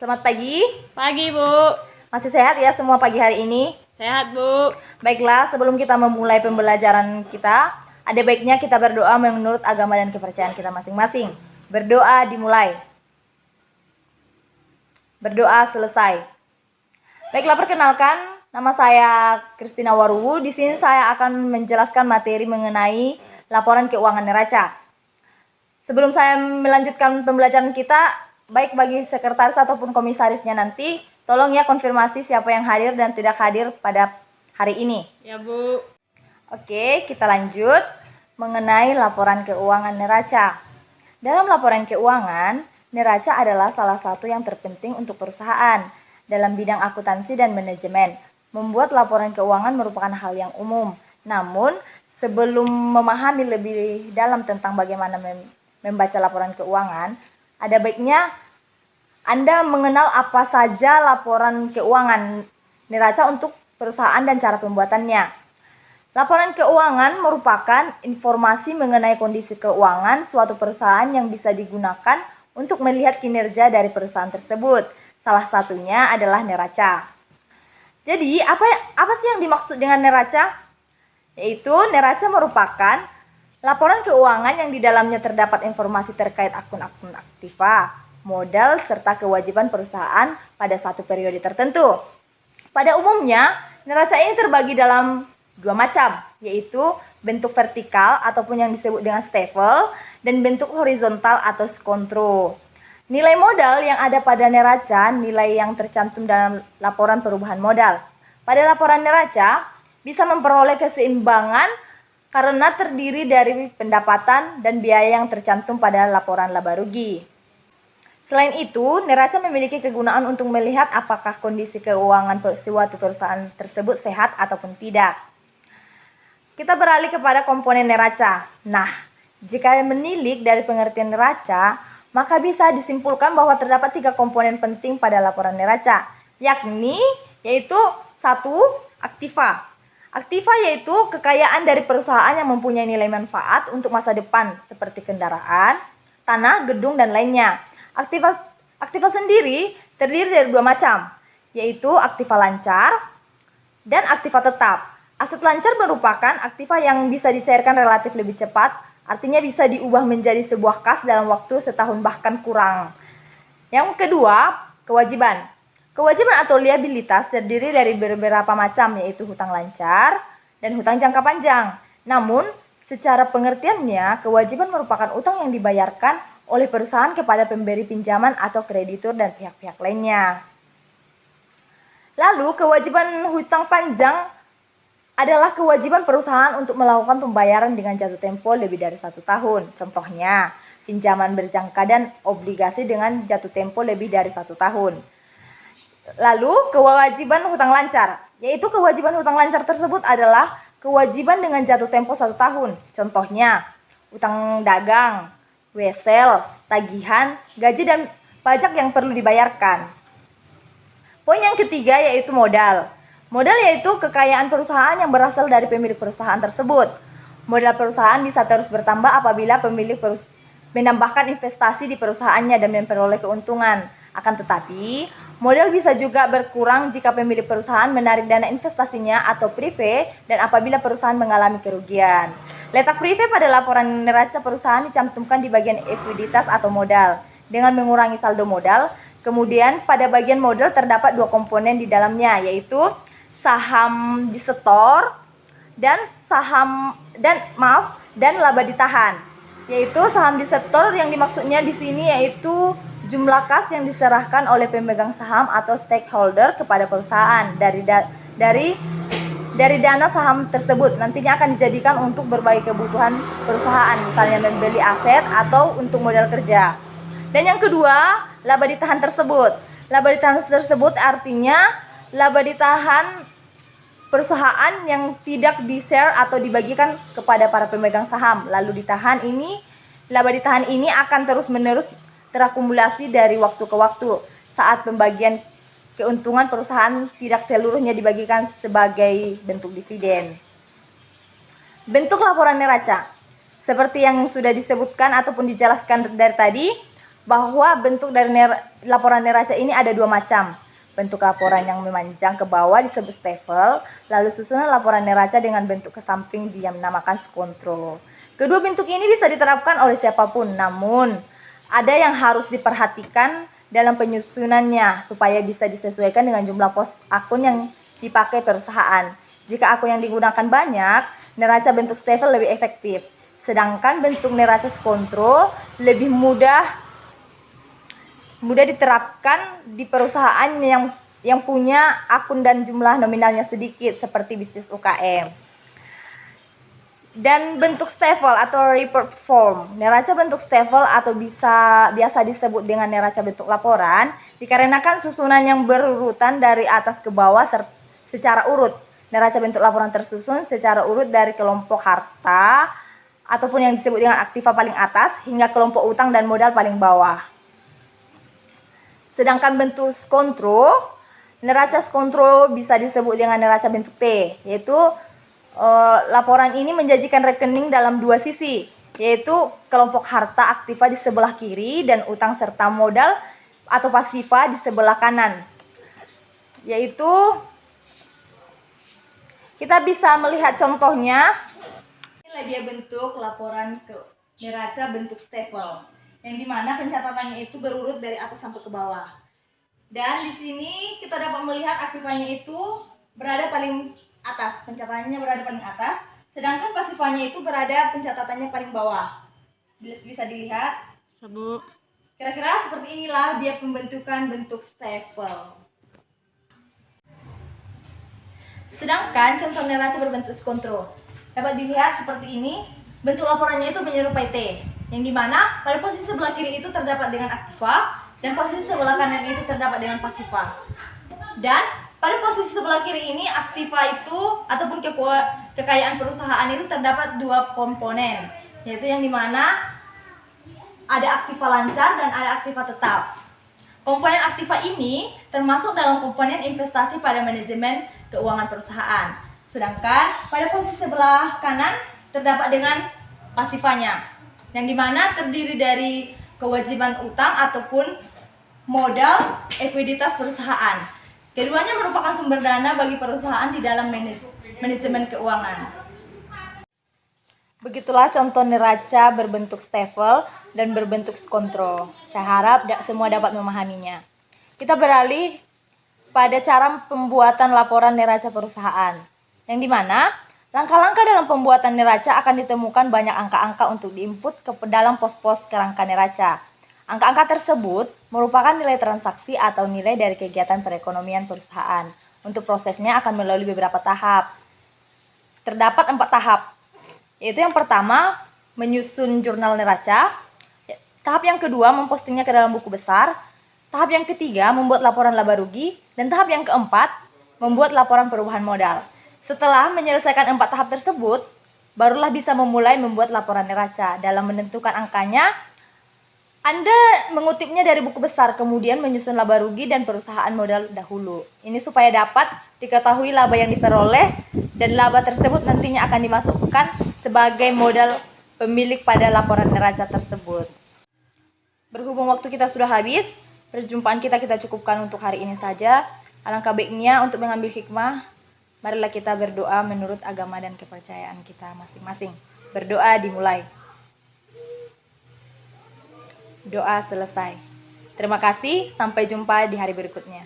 Selamat pagi. Pagi, Bu. Masih sehat ya semua pagi hari ini? Sehat, Bu. Baiklah, sebelum kita memulai pembelajaran kita, ada baiknya kita berdoa menurut agama dan kepercayaan kita masing-masing. Berdoa dimulai. Berdoa selesai. Baiklah, perkenalkan, nama saya Kristina Waruwu. Di sini saya akan menjelaskan materi mengenai laporan keuangan neraca. Sebelum saya melanjutkan pembelajaran kita, baik bagi sekretaris ataupun komisarisnya nanti, tolong ya konfirmasi siapa yang hadir dan tidak hadir pada hari ini. Ya, Bu. Oke, kita lanjut mengenai laporan keuangan neraca. Dalam laporan keuangan, neraca adalah salah satu yang terpenting untuk perusahaan dalam bidang akuntansi dan manajemen. Membuat laporan keuangan merupakan hal yang umum. Namun, sebelum memahami lebih dalam tentang bagaimana membaca laporan keuangan, ada baiknya Anda mengenal apa saja laporan keuangan neraca untuk perusahaan dan cara pembuatannya. Laporan keuangan merupakan informasi mengenai kondisi keuangan suatu perusahaan yang bisa digunakan untuk melihat kinerja dari perusahaan tersebut. Salah satunya adalah neraca. Jadi, apa sih yang dimaksud dengan neraca? Yaitu, neraca merupakan laporan keuangan yang di dalamnya terdapat informasi terkait akun-akun aktiva, modal, serta kewajiban perusahaan pada satu periode tertentu. Pada umumnya, neraca ini terbagi dalam dua macam, yaitu bentuk vertikal ataupun yang disebut dengan staple, dan bentuk horizontal atau skontro. Nilai modal yang ada pada neraca, nilai yang tercantum dalam laporan perubahan modal. Pada laporan neraca, bisa memperoleh keseimbangan karena terdiri dari pendapatan dan biaya yang tercantum pada laporan laba rugi. Selain itu, neraca memiliki kegunaan untuk melihat apakah kondisi keuangan suatu perusahaan tersebut sehat ataupun tidak. Kita beralih kepada komponen neraca. Nah, jika menilik dari pengertian neraca, maka bisa disimpulkan bahwa terdapat 3 komponen penting pada laporan neraca, yaitu 1. Aktiva. Aktiva yaitu kekayaan dari perusahaan yang mempunyai nilai manfaat untuk masa depan seperti kendaraan, tanah, gedung, dan lainnya. Aktiva sendiri terdiri dari 2 macam, yaitu aktiva lancar dan aktiva tetap. Aset lancar merupakan aktiva yang bisa dicairkan relatif lebih cepat, artinya bisa diubah menjadi sebuah kas dalam waktu setahun bahkan kurang. Yang kedua, kewajiban. Kewajiban atau liabilitas terdiri dari beberapa macam, yaitu hutang lancar dan hutang jangka panjang. Namun, secara pengertiannya, kewajiban merupakan utang yang dibayarkan oleh perusahaan kepada pemberi pinjaman atau kreditur dan pihak-pihak lainnya. Lalu, kewajiban hutang panjang adalah kewajiban perusahaan untuk melakukan pembayaran dengan jatuh tempo lebih dari 1 tahun. Contohnya, pinjaman berjangka dan obligasi dengan jatuh tempo lebih dari 1 tahun. Lalu, kewajiban hutang lancar, yaitu kewajiban hutang lancar tersebut adalah kewajiban dengan jatuh tempo 1 tahun. Contohnya, utang dagang, wesel, tagihan, gaji, dan pajak yang perlu dibayarkan. Poin yang ketiga yaitu modal. Modal yaitu kekayaan perusahaan yang berasal dari pemilik perusahaan tersebut. Modal perusahaan bisa terus bertambah apabila pemilik menambahkan investasi di perusahaannya dan memperoleh keuntungan. Akan tetapi, modal bisa juga berkurang jika pemilik perusahaan menarik dana investasinya atau prive dan apabila perusahaan mengalami kerugian. Letak prive pada laporan neraca perusahaan dicantumkan di bagian ekuiditas atau modal dengan mengurangi saldo modal. Kemudian pada bagian modal terdapat 2 komponen di dalamnya, yaitu saham disetor dan laba ditahan. Yaitu saham disetor yang dimaksudnya di sini yaitu jumlah kas yang diserahkan oleh pemegang saham atau stakeholder kepada perusahaan dari dana saham tersebut nantinya akan dijadikan untuk berbagai kebutuhan perusahaan, misalnya membeli aset atau untuk modal kerja. Dan yang kedua, laba ditahan tersebut. Laba ditahan tersebut artinya laba ditahan perusahaan yang tidak di-share atau dibagikan kepada para pemegang saham. Laba ditahan ini akan terus-menerus terakumulasi dari waktu ke waktu saat pembagian keuntungan perusahaan tidak seluruhnya dibagikan sebagai bentuk dividen. Bentuk laporan neraca. Seperti yang sudah disebutkan ataupun dijelaskan dari tadi, bahwa bentuk dari laporan neraca ini ada dua macam. Bentuk laporan yang memanjang ke bawah disebut stafel, lalu susunan laporan neraca dengan bentuk ke samping dia menamakan skontro. Kedua bentuk ini bisa diterapkan oleh siapapun, namun ada yang harus diperhatikan dalam penyusunannya supaya bisa disesuaikan dengan jumlah pos akun yang dipakai perusahaan. Jika akun yang digunakan banyak, neraca bentuk stafel lebih efektif, sedangkan bentuk neraca skontro lebih mudah diterapkan di perusahaan yang punya akun dan jumlah nominalnya sedikit seperti bisnis UKM. Dan bentuk stafel atau report form. Neraca bentuk stafel atau biasa disebut dengan neraca bentuk laporan dikarenakan susunan yang berurutan dari atas ke bawah secara urut. Neraca bentuk laporan tersusun secara urut dari kelompok harta ataupun yang disebut dengan aktiva paling atas hingga kelompok utang dan modal paling bawah. Sedangkan bentuk skontro, neraca skontro bisa disebut dengan neraca bentuk T, yaitu laporan ini menjanjikan rekening dalam dua sisi, yaitu kelompok harta aktiva di sebelah kiri dan utang serta modal atau pasiva di sebelah kanan. Yaitu kita bisa melihat contohnya, inilah dia bentuk laporan neraca bentuk stafel, yang dimana pencatatannya itu berurut dari atas sampai ke bawah. Dan di sini kita dapat melihat aktivanya itu berada paling atas, pencatatannya berada paling atas, sedangkan pasifanya itu berada pencatatannya paling bawah. Bisa dilihat. Bu. Kira-kira seperti inilah dia pembentukan bentuk stafel. Sedangkan contoh neraca berbentuk skontro dapat dilihat seperti ini. Bentuk laporannya itu menyerupai T, yang dimana pada posisi sebelah kiri itu terdapat dengan aktiva dan posisi sebelah kanan itu terdapat dengan pasiva. Dan pada posisi sebelah kiri ini aktiva itu ataupun kekayaan perusahaan itu terdapat dua komponen, yaitu yang dimana ada aktiva lancar dan ada aktiva tetap. Komponen aktiva ini termasuk dalam komponen investasi pada manajemen keuangan perusahaan. Sedangkan pada posisi sebelah kanan terdapat dengan pasifanya, yang dimana terdiri dari kewajiban utang ataupun modal ekuiditas perusahaan. Keduanya merupakan sumber dana bagi perusahaan di dalam manajemen keuangan. Begitulah contoh neraca berbentuk stafel dan berbentuk skontro. Saya harap semua dapat memahaminya. Kita beralih pada cara pembuatan laporan neraca perusahaan, yang dimana langkah-langkah dalam pembuatan neraca akan ditemukan banyak angka-angka untuk diinput ke dalam pos-pos kerangka neraca. Angka-angka tersebut merupakan nilai transaksi atau nilai dari kegiatan perekonomian perusahaan. Untuk prosesnya akan melalui beberapa tahap. Terdapat 4 tahap, yaitu yang pertama, menyusun jurnal neraca. Tahap yang kedua, mempostingnya ke dalam buku besar. Tahap yang ketiga, membuat laporan laba rugi. Dan tahap yang keempat, membuat laporan perubahan modal. Setelah menyelesaikan 4 tahap tersebut, barulah bisa memulai membuat laporan neraca. Dalam menentukan angkanya, Anda mengutipnya dari buku besar, kemudian menyusun laba rugi dan perusahaan modal dahulu. Ini supaya dapat diketahui laba yang diperoleh dan laba tersebut nantinya akan dimasukkan sebagai modal pemilik pada laporan neraca tersebut. Berhubung waktu kita sudah habis, perjumpaan kita cukupkan untuk hari ini saja. Alangkah baiknya untuk mengambil hikmah, marilah kita berdoa menurut agama dan kepercayaan kita masing-masing. Berdoa dimulai. Doa selesai. Terima kasih, sampai jumpa di hari berikutnya.